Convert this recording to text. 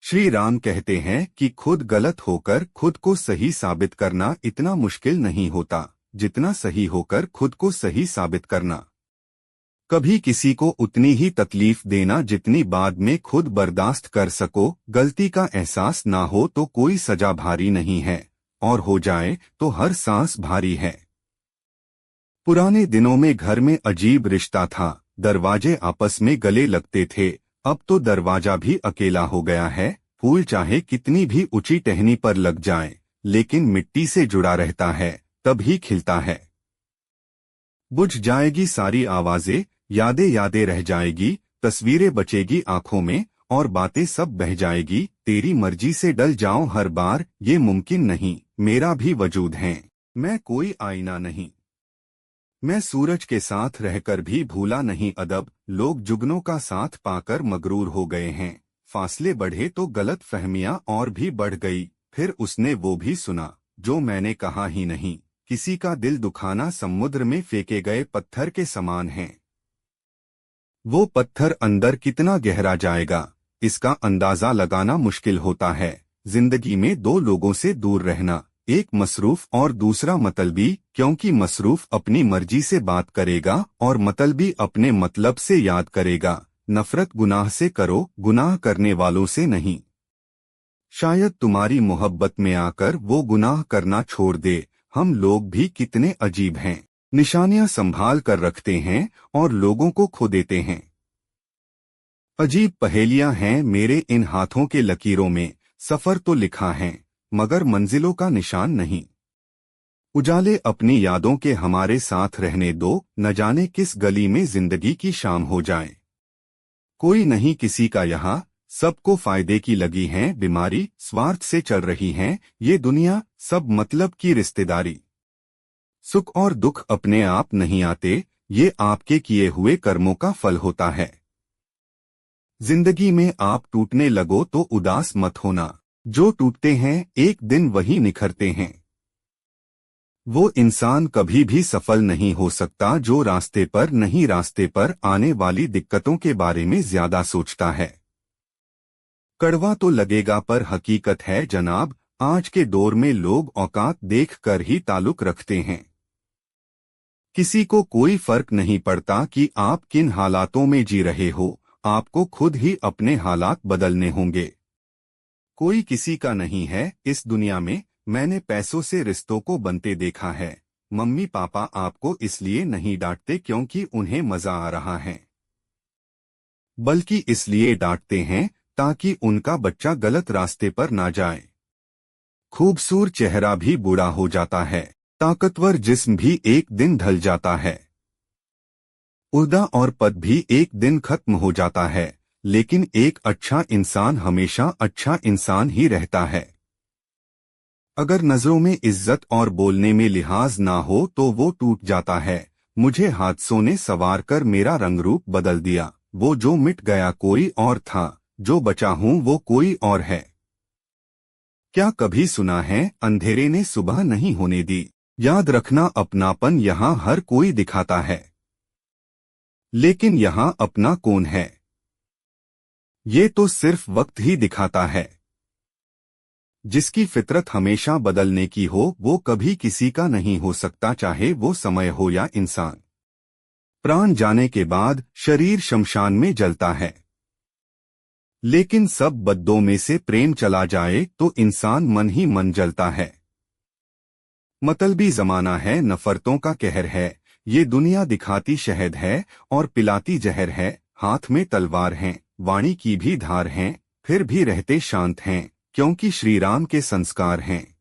श्री राम कहते हैं कि खुद गलत होकर खुद को सही साबित करना इतना मुश्किल नहीं होता जितना सही होकर खुद को सही साबित करना। कभी किसी को उतनी ही तकलीफ देना जितनी बाद में खुद बर्दाश्त कर सको। गलती का एहसास ना हो तो कोई सजा भारी नहीं है, और हो जाए तो हर सांस भारी है। पुराने दिनों में घर में अजीब रिश्ता था, दरवाजे आपस में गले लगते थे। अब तो दरवाजा भी अकेला हो गया है। फूल चाहे कितनी भी ऊंची टहनी पर लग जाए, लेकिन मिट्टी से जुड़ा रहता है, तभी खिलता है। बुझ जाएगी सारी आवाजें, यादें यादें रह जाएगी, तस्वीरें बचेगी आंखों में, और बातें सब बह जाएगी। तेरी मर्जी से डल जाऊं हर बार, ये मुमकिन नहीं, मेरा भी वजूद है, मैं कोई आईना नहीं। मैं सूरज के साथ रहकर भी भूला नहीं अदब। लोग जुगनों का साथ पाकर मगरूर हो गए हैं। फासले बढ़े तो गलत फहमियां और भी बढ़ गई। फिर उसने वो भी सुना जो मैंने कहा ही नहीं। किसी का दिल दुखाना समुद्र में फेंके गए पत्थर के समान है। वो पत्थर अंदर कितना गहरा जाएगा, इसका अंदाजा लगाना मुश्किल होता है। जिंदगी में दो लोगों से दूर रहना, एक मसरूफ और दूसरा मतलबी, क्योंकि मसरूफ अपनी मर्जी से बात करेगा और मतलबी अपने मतलब से याद करेगा। नफरत गुनाह से करो, गुनाह करने वालों से नहीं। शायद तुम्हारी मोहब्बत में आकर वो गुनाह करना छोड़ दे। हम लोग भी कितने अजीब हैं, निशानियां संभाल कर रखते हैं और लोगों को खो देते हैं। अजीब पहेलियां हैं मेरे इन हाथों के लकीरों में। सफर तो लिखा है मगर मंजिलों का निशान नहीं। उजाले अपनी यादों के हमारे साथ रहने दो, न जाने किस गली में जिंदगी की शाम हो जाए। कोई नहीं किसी का यहाँ, सबको फायदे की लगी है बीमारी। स्वार्थ से चल रही है ये दुनिया, सब मतलब की रिश्तेदारी। सुख और दुख अपने आप नहीं आते, ये आपके किए हुए कर्मों का फल होता है। जिंदगी में आप टूटने लगो तो उदास मत होना। जो टूटते हैं एक दिन वही निखरते हैं। वो इंसान कभी भी सफल नहीं हो सकता जो रास्ते पर आने वाली दिक्कतों के बारे में ज्यादा सोचता है। कड़वा तो लगेगा पर हकीकत है जनाब, आज के दौर में लोग औकात देखकर ही ताल्लुक रखते हैं। किसी को कोई फर्क नहीं पड़ता कि आप किन हालातों में जी रहे हो, आपको खुद ही अपने हालात बदलने होंगे। कोई किसी का नहीं है इस दुनिया में। मैंने पैसों से रिश्तों को बनते देखा है। मम्मी पापा आपको इसलिए नहीं डांटते क्योंकि उन्हें मजा आ रहा है, बल्कि इसलिए डांटते हैं ताकि उनका बच्चा गलत रास्ते पर ना जाए। खूबसूरत चेहरा भी बूढ़ा हो जाता है, ताकतवर जिस्म भी एक दिन ढल जाता है। उहदा और पद भी एक दिन खत्म हो जाता है, लेकिन एक अच्छा इंसान हमेशा अच्छा इंसान ही रहता है। अगर नजरों में इज्जत और बोलने में लिहाज ना हो तो वो टूट जाता है। मुझे हादसों ने सवार कर मेरा रंग रूप बदल दिया। वो जो मिट गया कोई और था, जो बचा हूँ वो कोई और है। क्या कभी सुना है अंधेरे ने सुबह नहीं होने दी। याद रखना अपनापन यहाँ हर कोई दिखाता है, लेकिन यहाँ अपना कौन है ये तो सिर्फ वक्त ही दिखाता है। जिसकी फितरत हमेशा बदलने की हो वो कभी किसी का नहीं हो सकता, चाहे वो समय हो या इंसान। प्राण जाने के बाद शरीर शमशान में जलता है, लेकिन सब बद्दों में से प्रेम चला जाए तो इंसान मन ही मन जलता है। मतलबी जमाना है, नफरतों का कहर है। ये दुनिया दिखाती शहद है और पिलाती जहर है। हाथ में तलवार है, वाणी की भी धार है, फिर भी रहते शांत हैं क्योंकि श्री राम के संस्कार हैं।